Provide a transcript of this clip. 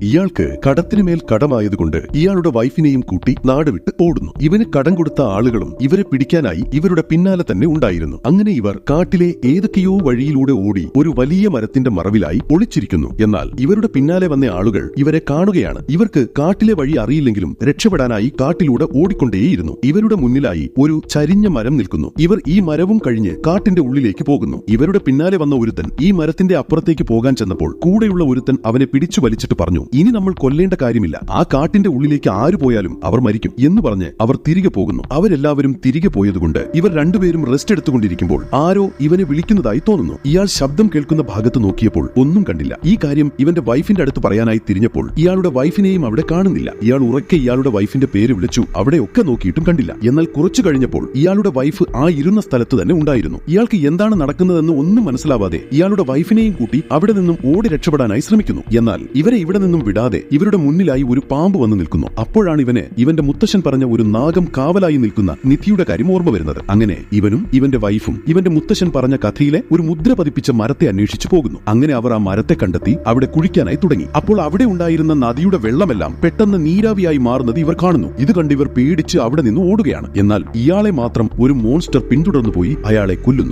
ഇയാൾക്ക് കടത്തിനുമേൽ കടമായതുകൊണ്ട് ഇയാളുടെ വൈഫിനെയും കൂട്ടി നാട് വിട്ട് ഓടുന്നു. ഇവന് കടം കൊടുത്ത ആളുകളും ഇവരെ പിടിക്കാനായി ഇവരുടെ പിന്നാലെ തന്നെ ഉണ്ടായിരുന്നു. അങ്ങനെ ഇവർ കാട്ടിലെ ഏതൊക്കെയോ വഴിയിലൂടെ ഓടി ഒരു വലിയ മരത്തിന്റെ മറവിലായി ഒളിച്ചിരിക്കുന്നു. എന്നാൽ ഇവരുടെ പിന്നാലെ വന്ന ആളുകൾ ഇവരെ കാണുകയാണ്. ഇവർക്ക് കാട്ടിലെ വഴി അറിയില്ലെങ്കിലും രക്ഷപ്പെടാനായി കാട്ടിലൂടെ ഓടിക്കൊണ്ടേയിരുന്നു. ഇവരുടെ മുന്നിലായി ഒരു ചരിഞ്ഞ മരം നിൽക്കുന്നു. ഇവർ ഈ മരവും കഴിഞ്ഞ് കാട്ടിന്റെ ഉള്ളിലേക്ക് പോകുന്നു. ഇവരുടെ പിന്നാലെ വന്ന ഒരുത്തൻ ഈ മരത്തിന്റെ അപ്പുറത്തേക്ക് പോകാൻ ചെന്നപ്പോൾ കൂടെയുള്ള ഒരുത്തൻ അവനെ പിടിച്ചു വലിച്ചിട്ട് പറഞ്ഞു, ഇനി നമ്മൾ കൊല്ലേണ്ട കാര്യമില്ല, ആ കാട്ടിന്റെ ഉള്ളിലേക്ക് ആര് പോയാലും അവർ മരിക്കും എന്ന് പറഞ്ഞ് അവർ തിരികെ പോകുന്നു. അവരെല്ലാവരും തിരികെ പോയതുകൊണ്ട് ഇവർ രണ്ടുപേരും റെസ്റ്റ് എടുത്തുകൊണ്ടിരിക്കുമ്പോൾ ആരോ ഇവനെ വിളിക്കുന്നതായി തോന്നുന്നു. ഇയാൾ ശബ്ദം കേൾക്കുന്ന ഭാഗത്ത് നോക്കിയപ്പോൾ ഒന്നും കണ്ടില്ല. ഈ കാര്യം ഇവന്റെ വൈഫിന്റെ അടുത്ത് പറയാനായി തിരിഞ്ഞപ്പോൾ ഇയാളുടെ വൈഫിനെയും അവിടെ കാണുന്നില്ല. ഇയാൾ ഉറക്കെ ഇയാളുടെ വൈഫിന്റെ പേര് വിളിച്ചു. അവിടെയൊക്കെ നോക്കിയിട്ടും കണ്ടില്ല. എന്നാൽ കുറച്ചു കഴിഞ്ഞപ്പോൾ ഇയാളുടെ വൈഫ് ആ ഇരുന്ന സ്ഥലത്ത് തന്നെ ഉണ്ടായിരുന്നു. ഇയാൾക്ക് എന്താണ് നടക്കുന്നതെന്ന് ഒന്നും മനസ്സിലാവാതെ ഇയാളുടെ വൈഫിനെയും കൂട്ടി അവിടെ നിന്നും ഓടി രക്ഷപ്പെടാനായി ശ്രമിക്കുന്നു. എന്നാൽ ഇവരെ ഇവിടെ നിന്നും വിടാതെ ഇവരുടെ മുന്നിലായി ഒരു പാമ്പ് വന്ന് നിൽക്കുന്നു. അപ്പോഴാണ് ഇവന്റെ മുത്തശ്ശൻ പറഞ്ഞ ഒരു നാഗം കാവലായി നിൽക്കുന്ന നിധിയുടെ കാര്യം ഓർമ്മ വരുന്നത്. അങ്ങനെ ഇവനും ഇവന്റെ വൈഫും ഇവന്റെ മുത്തശ്ശൻ പറഞ്ഞ കഥയിലെ ഒരു മുദ്ര പതിപ്പിച്ച മരത്തെ അന്വേഷിച്ചു പോകുന്നു. അങ്ങനെ അവർ ആ മരത്തെ കണ്ടെത്തി അവിടെ കുഴിക്കാനായി തുടങ്ങി. അപ്പോൾ അവിടെ ഉണ്ടായിരുന്ന നദിയുടെ വെള്ളമെല്ലാം പെട്ടെന്ന് നീരാവിയായി മാറുന്നത് ഇവർ കാണുന്നു. ഇത് കണ്ട് ഇവർ പേടിച്ച് അവിടെ നിന്ന് ഓടുകയാണ്. എന്നാൽ ഇയാളെ മാത്രം ഒരു മോൺസ്റ്റർ പിന്തുടർന്നു പോയി അയാളെ കൊല്ലുന്നു.